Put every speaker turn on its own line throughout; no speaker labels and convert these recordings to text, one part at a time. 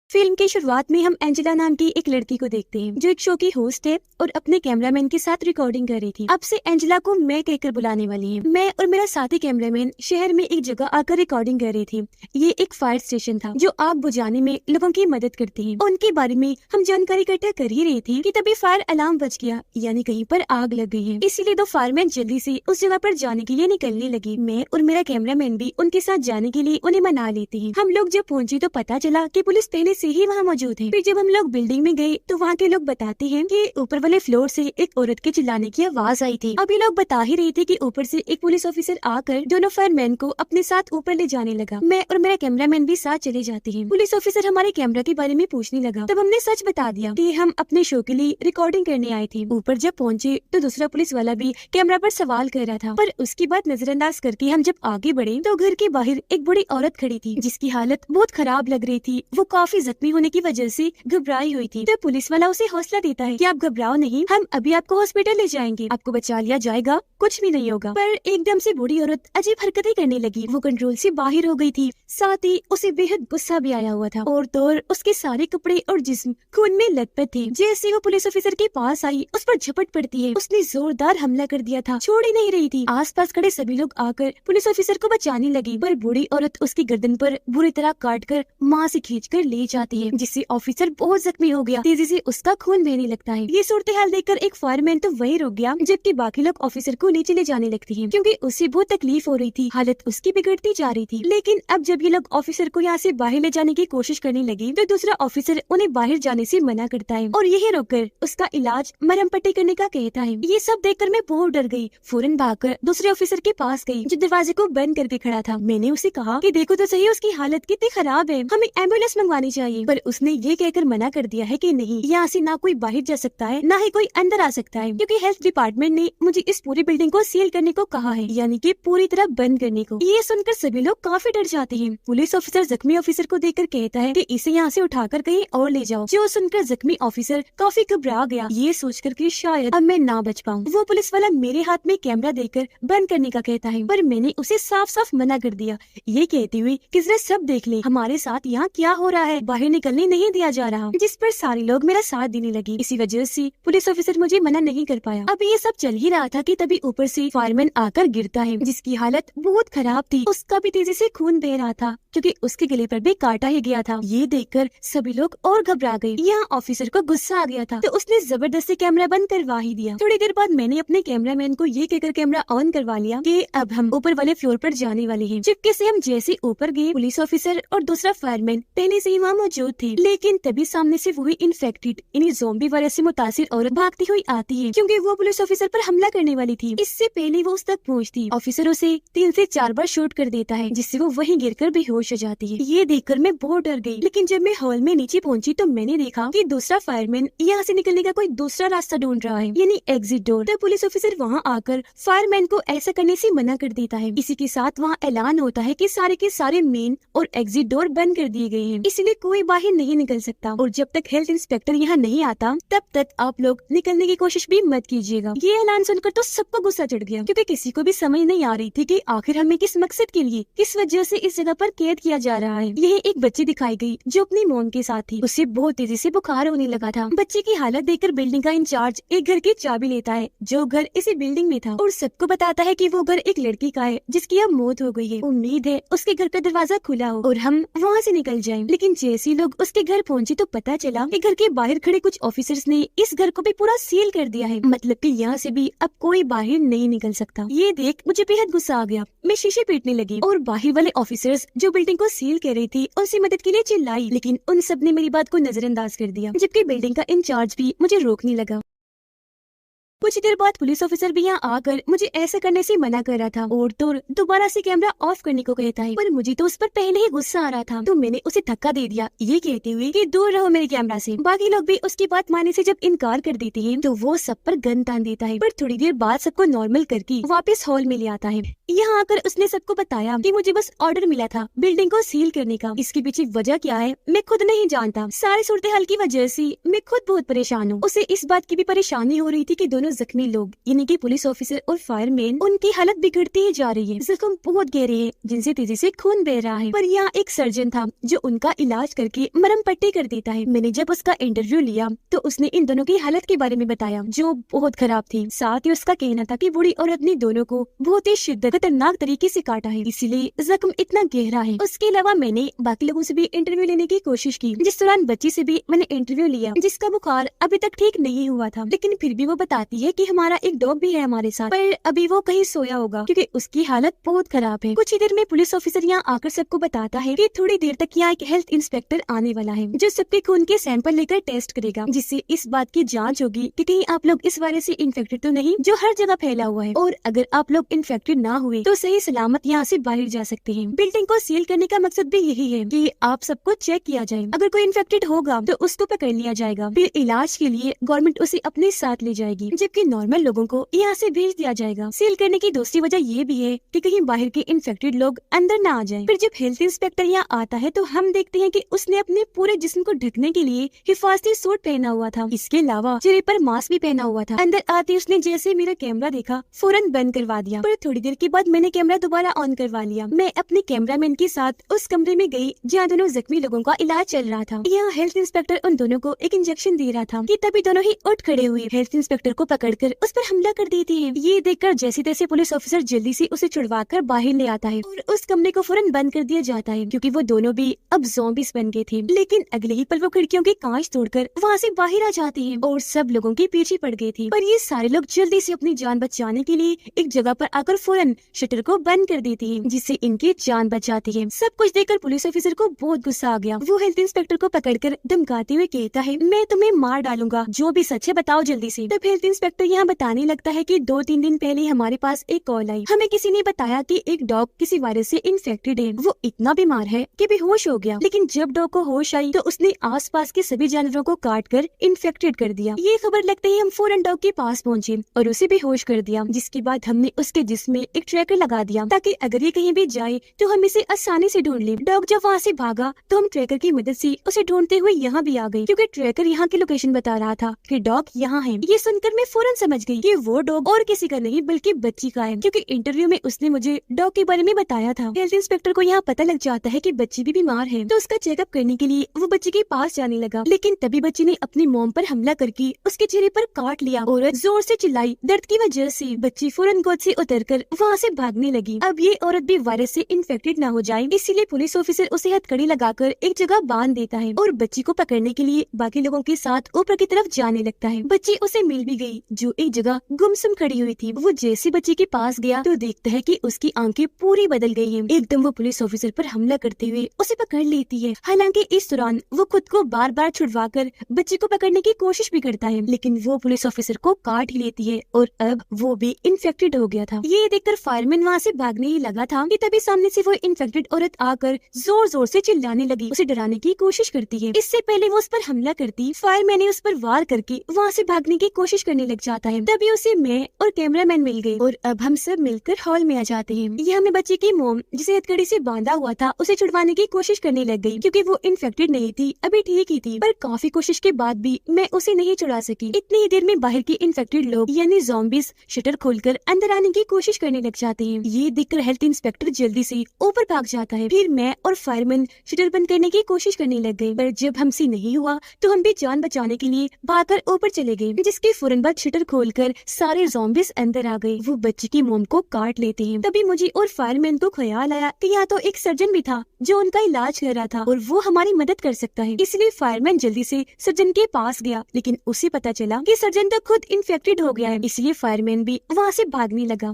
Film की शुरुआत में हम एंजेला नाम की एक लड़की को देखते हैं जो एक शो की होस्ट है और अपने कैमरामैन के साथ रिकॉर्डिंग कर रही थी। अब से एंजेला को मैं कहकर बुलाने वाली है। मैं और मेरा साथी कैमरामैन शहर में एक जगह आकर रिकॉर्डिंग कर रही थी। ये एक फायर स्टेशन था जो आग बुझाने में लोगों की मदद करती है। उनके बारे में हम जानकारी इकट्ठा कर ही रही थी कि तभी फायर अलार्म बज गया, यानी कहीं पर आग लग गई है। इसीलिए दो फायरमैन जल्दी से उस जगह पर जाने के लिए निकलने लगे। मैं और मेरा कैमरामैन भी उनके साथ जाने के लिए उन्हें मना लेते हैं। हम लोग जब पहुंचे तो पता चला कि पुलिस पहले से ही वहाँ मौजूद है। फिर जब हम लोग बिल्डिंग में गए तो वहाँ के लोग बताते हैं कि ऊपर वाले फ्लोर से एक औरत के चिल्लाने की आवाज आई थी। अभी लोग बता ही रहे थे कि ऊपर से एक पुलिस ऑफिसर आकर दोनों फायरमैन को अपने साथ ऊपर ले जाने लगा। मैं और मेरा कैमरामैन भी साथ चले जाते हैं। पुलिस ऑफिसर हमारे कैमरा के बारे में पूछने लगा। तब हमने सच बता दिया कि हम अपने शो के लिए रिकॉर्डिंग करने आए थे। ऊपर जब पहुँचे तो दूसरा पुलिस वाला भी कैमरा पर सवाल कर रहा था, पर उसकी बात नजरअंदाज करके हम जब आगे बढ़े तो घर के बाहर एक बड़ी औरत खड़ी थी जिसकी हालत बहुत खराब लग रही थी। वो काफी जख्मी होने की वजह से घबराई हुई थी। तो पुलिस वाला उसे हौसला देता है कि आप घबराओ नहीं, हम अभी आपको हॉस्पिटल ले जाएंगे, आपको बचा लिया जाएगा, कुछ भी नहीं होगा। पर एकदम से बूढ़ी औरत अजीब हरकतें करने लगी। वो कंट्रोल से बाहर हो गई थी। साथ ही उसे बेहद गुस्सा भी आया हुआ था और तो और उसके सारे कपड़े और जिस्म खून में लथपथ थे। जैसे वो पुलिस ऑफिसर के पास आई उस पर झपट पड़ती है। उसने जोरदार हमला कर दिया था, छोड़ ही नहीं रही थी। आसपास खड़े सभी लोग आकर पुलिस ऑफिसर को बचाने लगे, पर बूढ़ी औरत उसकी गर्दन पर बुरी तरह काट कर माँ से खींच कर ले जाती है, जिससे ऑफिसर बहुत जख्मी हो गया। तेजी से उसका खून बहने लगता है। ये सूरत हाल देखकर एक फायरमैन तो वहीं रुक गया, जबकि बाकी लोग ऑफिसर को नीचे ले जाने लगती हैं, क्योंकि उसे बहुत तकलीफ हो रही थी। हालत उसकी बिगड़ती जा रही थी। लेकिन अब जब ये लोग ऑफिसर को यहाँ से बाहर ले जाने की कोशिश करने लगे तो दूसरा ऑफिसर उन्हें बाहर जाने से मना करता है और यही रोककर उसका इलाज मरहम पट्टी करने का कहता है। ये सब देखकर मैं बहुत डर गई। फौरन भागकर दूसरे ऑफिसर के पास गई जो दरवाजे को बंद करके खड़ा था। मैंने उसे कहा कि देखो तो सही उसकी हालत कितनी खराब है, हमें एम्बुलेंस मंगवानी चाहिए। पर उसने ये कहकर मना कर दिया है कि नहीं, यहाँ से ना कोई बाहर जा सकता है ना ही कोई अंदर आ सकता है, क्योंकि हेल्थ डिपार्टमेंट ने मुझे इस पूरी बिल्डिंग को सील करने को कहा है, यानी कि पूरी तरह बंद करने को। ये सुनकर सभी लोग काफी डर जाते हैं। पुलिस ऑफिसर जख्मी ऑफिसर को देखकर कहता है कि इसे यहाँ से उठाकर कहीं और ले जाओ। जो सुनकर जख्मी ऑफिसर काफी घबरा गया, ये सोचकर कि शायद अब मैं ना बच पाऊँ। वो पुलिस वाला मेरे हाथ में कैमरा देकर बंद करने का कहता है, पर मैंने उसे साफ साफ मना कर दिया, ये कहते हुए कि जरा सब देख ले हमारे साथ यहाँ क्या हो रहा है, बाहर निकलने नहीं दिया जा रहा। जिस पर सारे लोग मेरा साथ देने लगे। इसी वजह से पुलिस ऑफिसर मुझे मना नहीं कर पाया। अब ये सब चल ही रहा था कि तभी ऊपर से फायरमैन आकर गिरता है, जिसकी हालत बहुत खराब थी। उसका भी तेजी से खून बह रहा था क्योंकि उसके गले पर भी काटा ही गया था। ये देखकर सभी लोग और घबरा गए। यहाँ ऑफिसर को गुस्सा आ गया था तो उसने जबरदस्ती कैमरा बंद करवा ही दिया। थोड़ी देर बाद मैंने अपने कैमरामैन को ये कहकर कैमरा ऑन करवा लिया कि अब हम ऊपर वाले फ्लोर पर जाने वाले हैं। चुपके से हम जैसे ऊपर गए, पुलिस ऑफिसर और दूसरा फायरमैन पहले से ही वहाँ मौजूद थे। लेकिन तभी सामने से वही इन्फेक्टेड यानी ज़ोंबी वायरस से मुतासिर औरत भागती हुई आती है, क्योंकि वो पुलिस ऑफिसर पर हमला करने वाली थी। इससे पहले वो उस तक पहुँचती, ऑफिसर उसे 3 से 4 बार शूट कर देता है, जिससे वो वहीं गिरकर बेहोश हो जाती है। ये देखकर मैं बहुत डर गई। लेकिन जब मैं हॉल में नीचे पहुंची तो मैंने देखा कि दूसरा फायरमैन यहाँ से निकलने का कोई दूसरा रास्ता ढूंढ रहा है, यानी एग्जिट डोर। तो पुलिस ऑफिसर वहाँ आकर फायरमैन को ऐसा करने से मना कर देता है। इसी के साथ वहाँ ऐलान होता है कि सारे के सारे मेन और एग्जिट डोर बंद कर दिए गए हैं, इसलिए कोई बाहर नहीं निकल सकता। और जब तक हेल्थ इंस्पेक्टर यहाँ नहीं आता तब तक आप लोग निकलने की कोशिश भी मत कीजिएगा। ये ऐलान सुनकर तो सबको गुस्सा चढ़ गया, क्योंकि किसी को भी समझ नहीं आ रही थी कि आखिर हमें किस मकसद के लिए, किस वजह से इस जगह पर कैद किया जा रहा है। यह एक बच्ची दिखाई गई जो अपनी मॉम के साथ थी। उसे बहुत तेजी से बुखार होने लगा था। बच्चे की हालत देखकर बिल्डिंग का इंचार्ज एक घर की चाबी लेता है जो घर इसी बिल्डिंग में था और सबको बताता है कि वो घर एक लड़की का है जिसकी अब मौत हो गई है। उम्मीद है उसके घर का दरवाजा खुला हो और हम वहाँ से निकल जाएं। लेकिन जैसे लोग उसके घर पहुँचे तो पता चला कि घर के बाहर खड़े कुछ ऑफिसर्स ने इस घर को भी पूरा सील कर दिया है, मतलब कि यहाँ से भी अब कोई बाहर नहीं निकल सकता। ये देख मुझे बेहद गुस्सा आ गया। मैं शीशे पीटने लगी और बाहर वाले ऑफिसर्स जो बिल्डिंग को सील कर रही थी उनसे मदद के लिए चिल्लाई, लेकिन उन सब ने मेरी बात को नजरअंदाज कर दिया, जबकि बिल्डिंग का इंचार्ज भी मुझे रोकने लगा। कुछ देर बाद पुलिस ऑफिसर भी यहाँ आकर मुझे ऐसा करने से मना कर रहा था और तो दोबारा से कैमरा ऑफ करने को कहता है, पर मुझे तो उस पर पहले ही गुस्सा आ रहा था तो मैंने उसे धक्का दे दिया, ये कहते हुए कि दूर रहो मेरे कैमरा से। बाकी लोग भी उसकी बात मानने से जब इनकार कर देते हैं तो वो सब पर गन तान देता है, पर थोड़ी देर बाद सबको नॉर्मल करके वापस हॉल में ले आता है। यहाँ आकर उसने सबको बताया कि मुझे बस ऑर्डर मिला था बिल्डिंग को सील करने का, इसके पीछे वजह क्या है मैं खुद नहीं जानता। सारी सूरत हाल की वजह से मैं खुद बहुत परेशान हूँ। उसे इस बात की भी परेशानी हो रही थी कि दोनों जख्मी लोग यानी कि पुलिस ऑफिसर और फायरमैन, उनकी हालत बिगड़ती ही जा रही है। जख्म बहुत गहरे हैं जिनसे तेजी से खून बह रहा है। पर यहाँ एक सर्जन था जो उनका इलाज करके मरहम पट्टी कर देता है। मैंने जब उसका इंटरव्यू लिया तो उसने इन दोनों की हालत के बारे में बताया जो बहुत खराब थी। साथ ही उसका कहना था कि बूढ़ी औरत ने दोनों को बहुत ही शिद्दत खतरनाक तरीके से काटा है, इसीलिए जख्म इतना गहरा है। उसके अलावा मैंने बाकी लोगों से भी इंटरव्यू लेने की कोशिश की। जिस दौरान बच्ची से भी मैंने इंटरव्यू लिया जिसका बुखार अभी तक ठीक नहीं हुआ था, लेकिन फिर भी वो बताती है कि हमारा एक डॉग भी है हमारे साथ, पर अभी वो कहीं सोया होगा क्योंकि उसकी हालत बहुत खराब है। कुछ ही देर में पुलिस ऑफिसर यहाँ आकर सबको बताता है कि थोड़ी देर तक यहाँ एक हेल्थ इंस्पेक्टर आने वाला है जो सबके खून के सैंपल लेकर टेस्ट करेगा, जिससे इस बात की जांच होगी कि कहीं आप लोग इस वायरस से इन्फेक्टेड तो नहीं जो हर जगह फैला हुआ है, और अगर आप लोग इन्फेक्टेड ना हुए तो सही सलामत यहाँ से बाहर जा सकते हैं। बिल्डिंग को सील करने का मकसद भी यही है कि आप सबको चेक किया जाए, अगर कोई इन्फेक्टेड होगा तो उसको पकड़ लिया जाएगा, फिर इलाज के लिए गवर्नमेंट उसे अपने साथ ले जाएगी, जबकि नॉर्मल लोगों को यहाँ से भेज दिया जाएगा। सील करने की दूसरी वजह ये भी है कि कहीं बाहर के इन्फेक्टेड लोग अंदर ना आ जाएं। फिर जब हेल्थ इंस्पेक्टर यहाँ आता है तो हम देखते हैं कि उसने अपने पूरे जिस्म को ढकने के लिए हिफाजती सूट पहना हुआ था, इसके अलावा चेहरे पर मास्क भी पहना हुआ था। अंदर आते उसने जैसे मेरा कैमरा देखा फौरन बंद करवा दिया, पर थोड़ी देर के बाद मैंने कैमरा दोबारा ऑन करवा लिया। मैं अपने कैमरामैन के साथ उस कमरे में गई जहाँ दोनों जख्मी लोगों का इलाज चल रहा था। यहाँ हेल्थ इंस्पेक्टर उन दोनों को एक इंजेक्शन दे रहा था कि तभी दोनों ही उठ खड़े हुए हेल्थ इंस्पेक्टर को पकड़कर उस पर हमला कर देते हैं। ये देखकर जैसे तैसे पुलिस ऑफिसर जल्दी से उसे छुड़वाकर बाहर ले आता है और उस कमरे को फौरन बंद कर दिया जाता है क्योंकि वो दोनों भी अब ज़ॉम्बीज़ बन गए थे। लेकिन अगले ही पल वो खिड़कियों के कांच तोड़कर वहाँ से बाहर आ जाते हैं और सब लोगों के पीछे पड़ गए थे। पर ये सारे लोग जल्दी से अपनी जान बचाने के लिए एक जगह पर आकर फौरन शटर को बंद कर देते हैं, जिससे इनकी जान बच जाती है। सब कुछ देखकर पुलिस ऑफिसर को बहुत गुस्सा आ गया। वो हेल्थ इंस्पेक्टर को पकड़कर धमकाते हुए कहता है, मैं तुम्हें मार डालूंगा, जो भी सच है बताओ जल्दी से। तब हेल्थ इंस्पेक्टर यहाँ बताने लगता है कि 2-3 दिन पहले हमारे पास एक कॉल आई, हमें किसी ने बताया कि एक डॉग किसी वायरस से इन्फेक्टेड है। वो इतना बीमार है कि बेहोश हो गया, लेकिन जब डॉग को होश आई तो उसने आसपास के सभी जानवरों को काट कर इन्फेक्टेड कर दिया। ये खबर लगते ही हम फौरन डॉग के पास पहुँचे और उसे बेहोश कर दिया, जिसके बाद हमने उसके जिस्म में एक ट्रैकर लगा दिया ताकि अगर ये कहीं भी जाए तो हम इसे आसानी से ढूंढ ले। डॉग जब वहाँ से भागा तो हम ट्रैकर की मदद से उसे ढूंढते हुए यहाँ भी आ गए क्योंकि ट्रैकर यहाँ की लोकेशन बता रहा था कि डॉग यहाँ है। ये सुनकर मैं फौरन समझ गई कि वो डॉग और किसी का नहीं बल्कि बच्ची का है, क्योंकि इंटरव्यू में उसने मुझे डॉग के बारे में बताया था। हेल्थ इंस्पेक्टर को यहाँ पता लग जाता है कि बच्ची भी बीमार है, तो उसका चेकअप करने के लिए वो बच्ची के पास जाने लगा, लेकिन तभी बच्ची ने अपनी मॉम पर हमला करके उसके चेहरे पर काट लिया। औरत जोर से चिल्लाई। दर्द की वजह से बच्ची फौरन गोद से उतरकर वहाँ से भागने लगी। अब ये औरत भी वायरस से इन्फेक्टेड न हो जाए, इसीलिए पुलिस ऑफिसर उसे हथकड़ी लगाकर एक जगह बांध देता है और बच्ची को पकड़ने के लिए बाकी लोगों के साथ ऊपर की तरफ जाने लगता है। बच्ची उसे मिल भी गई जो एक जगह गुमसुम खड़ी हुई थी। वो जैसे बच्ची के पास गया तो देखता है कि उसकी आंखें पूरी बदल गई हैं। एकदम वो पुलिस ऑफिसर पर हमला करते हुए उसे पकड़ लेती है। हालांकि इस दौरान वो खुद को बार बार छुड़वाकर बच्ची को पकड़ने की कोशिश भी करता है, लेकिन वो पुलिस ऑफिसर को काट ही लेती है और अब वो भी इन्फेक्टेड हो गया था। ये देखकर फायरमैन वहाँ से भागने ही लगा था कि तभी सामने से वो इन्फेक्टेड औरत आकर जोर जोर से चिल्लाने लगी, उसे डराने की कोशिश करती है। इससे पहले वो उस पर हमला करती, फायरमैन ने उस पर वार करके वहाँ से भागने की कोशिश करने लग जाता है। तभी उसे मैं और कैमरामैन मिल गए और अब हम सब मिलकर हॉल में आ जाते हैं। ये हमें बच्ची की मोम जिसे हथकड़ी से बांधा हुआ था उसे छुड़वाने की कोशिश करने लग गई क्योंकि वो इन्फेक्टेड नहीं थी, अभी ठीक ही थी, पर काफी कोशिश के बाद भी मैं उसे नहीं छुड़ा सकी। इतनी ही देर में बाहर के इन्फेक्टेड लोग यानी ज़ॉम्बीज़ शटर खोलकर अंदर आने की कोशिश करने लग जाते हैं। ये देखकर हेल्थ इंस्पेक्टर जल्दी से ऊपर भाग जाता है। फिर मैं और फायरमैन शटर बंद करने की कोशिश करने लग गए, पर जब हमसे नहीं हुआ तो हम भी जान बचाने के लिए भागकर ऊपर चले गए, जिसके फौरन बाद शटर खोलकर सारे ज़ॉम्बीज़ अंदर आ गए। वो बच्ची की मोम को काट लेते हैं। तभी मुझे और फायरमैन को ख्याल आया कि यहाँ तो एक सर्जन भी था जो उनका इलाज कर रहा था और वो हमारी मदद कर सकता है, इसलिए फायरमैन जल्दी से सर्जन के पास गया, लेकिन उसे पता चला कि सर्जन तो खुद इन्फेक्टेड हो गया है, इसलिए फायरमैन भी वहाँ से भागने लगा।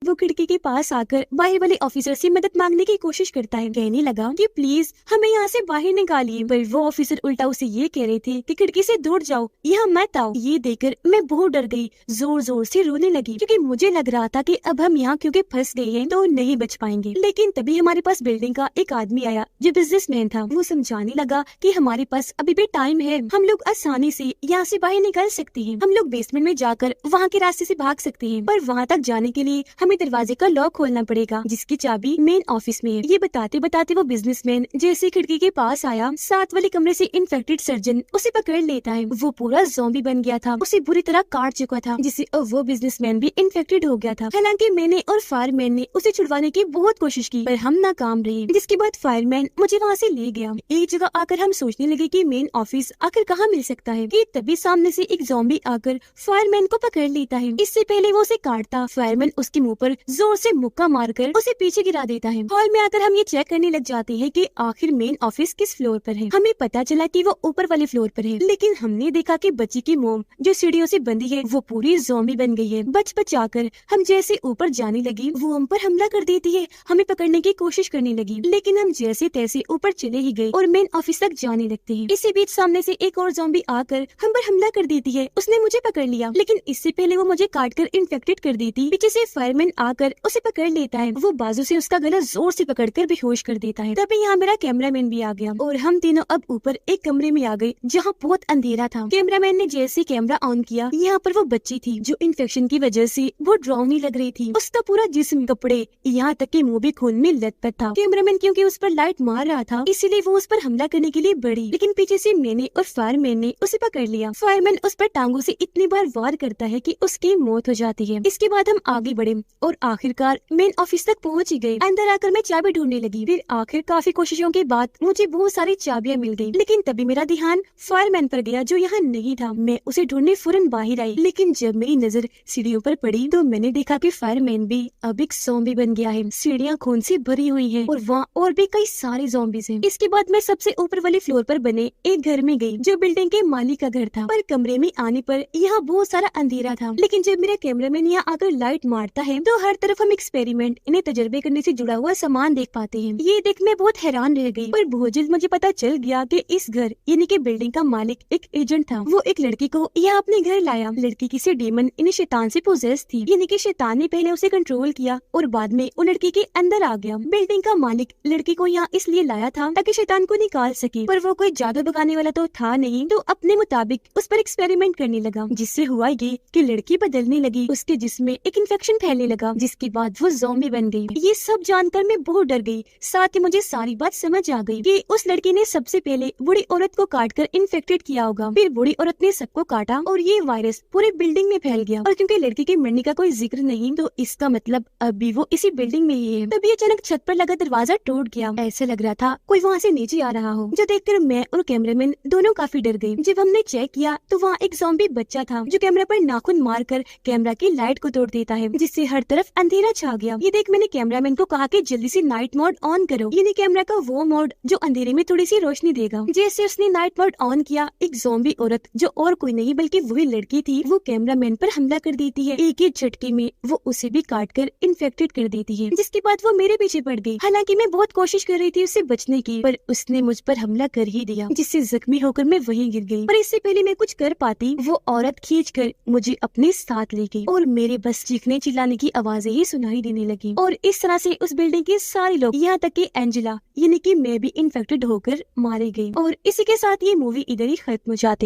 वो खिड़की के पास आकर बाहर वाले ऑफिसर से मदद मांगने की कोशिश करता है, कहने लगा कि प्लीज हमें यहाँ से बाहर निकालिए, पर वो ऑफिसर उल्टा उसे ये कह रहे थे कि खिड़की से दूर जाओ, यहाँ मत आओ। ये देखकर मैं बहुत डर गई, जोर जोर से रोने लगी क्योंकि मुझे लग रहा था कि अब हम यहाँ क्योंकि फंस गए हैं तो नहीं बच पाएंगे। लेकिन तभी हमारे पास बिल्डिंग का एक आदमी आया जो बिजनेसमैन था। वो समझाने लगा कि हमारे पास अभी भी टाइम है, हम लोग आसानी से यहाँ से बाहर निकल सकते हैं, हम लोग बेसमेंट में जाकर वहाँ के रास्ते से भाग सकते हैं, पर वहाँ तक जाने के लिए हमें दरवाजे का लॉक खोलना पड़ेगा, जिसकी चाबी मेन ऑफिस में है। ये बताते बताते वो बिजनेसमैन जैसे खिड़की के पास आया, साथ वाले कमरे से इन्फेक्टेड सर्जन उसे पकड़ लेता है। वो पूरा ज़ॉम्बी बन गया था, उसे बुरी तरह काट चुका था, जिससे अब वो बिजनेसमैन भी इन्फेक्टेड हो गया था। हालांकि मैंने और फायरमैन ने उसे छुड़वाने की बहुत कोशिश की, पर हम नाकाम रहे। जिसके बाद फायरमैन मुझे वहाँ से ले गया। एक जगह आकर हम सोचने लगे कि मेन ऑफिस आखिर कहाँ मिल सकता है, कि तभी सामने से एक ज़ॉम्बी आकर फायरमैन को पकड़ लेता है। इससे पहले वो उसे काटता, फायरमैन उसके मुंह पर जोर से मुक्का मारकर उसे पीछे गिरा देता है। हॉल में आकर हम ये चेक करने लग जाते हैं कि आखिर मेन ऑफिस किस फ्लोर पर है। हमें पता चला कि वो ऊपर वाले फ्लोर पर है, लेकिन हमने देखा कि बच्ची की मोम जो सीढ़ियों से बंधी है वो पूरी ज़ॉम्बी बन गई है। बच बचाकर हम जैसे ऊपर जाने लगी, वो हम पर हमला कर देती है, हमें पकड़ने की कोशिश करने लगी, लेकिन हम जैसे तैसे ऊपर चले ही गए और मेन ऑफिस तक जाने लगते हैं। इसी बीच सामने से एक और ज़ॉम्बी आकर हम पर हमला कर देती है। उसने मुझे पकड़ लिया, लेकिन इससे पहले वो मुझे काटकर इन्फेक्टेड कर देती। पीछे से फायरमैन आकर उसे पकड़ लेता है, वो बाजू से उसका गला जोर से पकड़कर बेहोश कर देता है। तभी यहाँ मेरा कैमरामैन भी आ गया और हम तीनों अब ऊपर एक कमरे में आ गए जहाँ बहुत अंधेरा था। कैमरामैन ने जैसे कैमरा ऑन किया, यहाँ पर वो बच्ची थी जो इन्फेक्शन की वजह से वो डरावनी लग रही थी। उसका पूरा जिस्म, कपड़े, यहाँ तक कि मुंह भी खून में लथपथ था। कैमरामैन क्योंकि उस पर लाइट मार रहा था, इसीलिए वो उस पर हमला करने के लिए बढ़ी, लेकिन पीछे से मैंने और फायरमैन ने उसे पकड़ लिया। फायरमैन उस पर टांगों से इतनी बार वार करता है कि उसकी मौत हो जाती है। इसके बाद हम आगे बढ़े और आखिरकार मेन ऑफिस तक पहुंच ही गए। अंदर आकर मैं चाबी ढूंढने लगी, फिर आखिर काफी कोशिशों के बाद मुझे बहुत सारी चाबियां मिल गई, लेकिन तभी मेरा ध्यान फायरमैन पर गया जो यहाँ नहीं था। मैं उसे ढूंढने फौरन बाहर आई, लेकिन जब मेरी नजर सीढ़ियों पर पड़ी तो मैंने देखा कि फायरमैन भी अब एक ज़ॉम्बी बन गया है। सीढ़ियाँ खून से भरी हुई हैं और वहाँ और भी कई सारे ज़ॉम्बीज़ हैं। इसके बाद मैं सबसे ऊपर वाले फ्लोर पर बने एक घर में गई जो बिल्डिंग के मालिक का घर था, पर कमरे में आने पर यहाँ बहुत सारा अंधेरा था। लेकिन जब मेरा कैमरामैन यहाँ आकर लाइट मारता है तो हर तरफ हम एक्सपेरिमेंट, इन्हें तजर्बे करने से जुड़ा हुआ सामान देख पाते हैं। ये देख मैं बहुत हैरान रह गई, पर बहुत जल्द मुझे पता चल गया कि इस घर यानी कि बिल्डिंग का मालिक एक एजेंट था। वो एक लड़की को यहाँ अपने घर लाया। लड़की किसी डीमन यानी शैतान से पोजेस थी, यानी कि शैतान ने पहले उसे कंट्रोल किया और बाद में वो लड़की के अंदर आ गया। बिल्डिंग का मालिक लड़की को यहाँ इसलिए लाया था ताकि शैतान को निकाल सके, पर वो कोई जादू भगाने वाला तो था नहीं, तो अपने मुताबिक उस पर एक्सपेरिमेंट करने लगा, जिससे हुआ ये कि लड़की बदलने लगी, उसके जिस्म में एक इन्फेक्शन फैलने लगा, जिसके बाद वो ज़ॉम्बी बन गई। ये सब जानकर मैं बहुत डर गई, साथ ही मुझे सारी बात समझ आ गई कि उस लड़की ने सबसे पहले बूढ़ी औरत को काटकर इन्फेक्टेड किया होगा, फिर बूढ़ी औरत ने सबको काटा और ये वायरस पूरी बिल्डिंग में फैल गया। और क्योंकि लड़की के मरने का कोई जिक्र नहीं, तो इसका मतलब अभी वो इसी बिल्डिंग में ही है। तभी अचानक छत पर लगा दरवाजा टूट गया, ऐसे लग रहा था कोई वहाँ से नीचे आ रहा हो, जो देखकर मैं और कैमरामैन दोनों काफी डर गए। जब हमने चेक किया तो वहाँ एक ज़ॉम्बी बच्चा था जो कैमरा पर नाखून मारकर कैमरा की लाइट को तोड़ देता है, जिससे हर तरफ अंधेरा छा गया। ये देख मैंने कैमरामैन को कहा कि जल्दी से नाइट मोड ऑन करो, यानी कैमरा का वो मोड जो अंधेरे में थोड़ी सी रोशनी देगा। जैसे उसने नाइट मोड ऑन किया, एक ज़ॉम्बी औरत जो और कोई नहीं बल्कि वही लड़की थी, वो कैमरामैन पर हमला कर देती है। एक ही झटके में वो उसे भी काटकर इन्फेक्टेड कर देती है, जिसके बाद वो मेरे पीछे पड़ गई। हालांकि मैं बहुत कोशिश कर रही थी उससे बचने की, पर उसने मुझ पर हमला कर ही दिया, जिससे जख्मी होकर मैं वहीं गिर गई। पर इससे पहले मैं कुछ कर पाती, वो औरत खींचकर मुझे अपने साथ ले गई और मेरे बस चीखने चिल्लाने की आवाजें ही सुनाई देने लगी। और इस तरह से उस बिल्डिंग के सारे लोग, यहाँ तक कि एंजेला यानी कि मैं भी इन्फेक्टेड होकर मारे गई। और इसी के साथ ये मूवी इधर ही खत्म हो जाती है।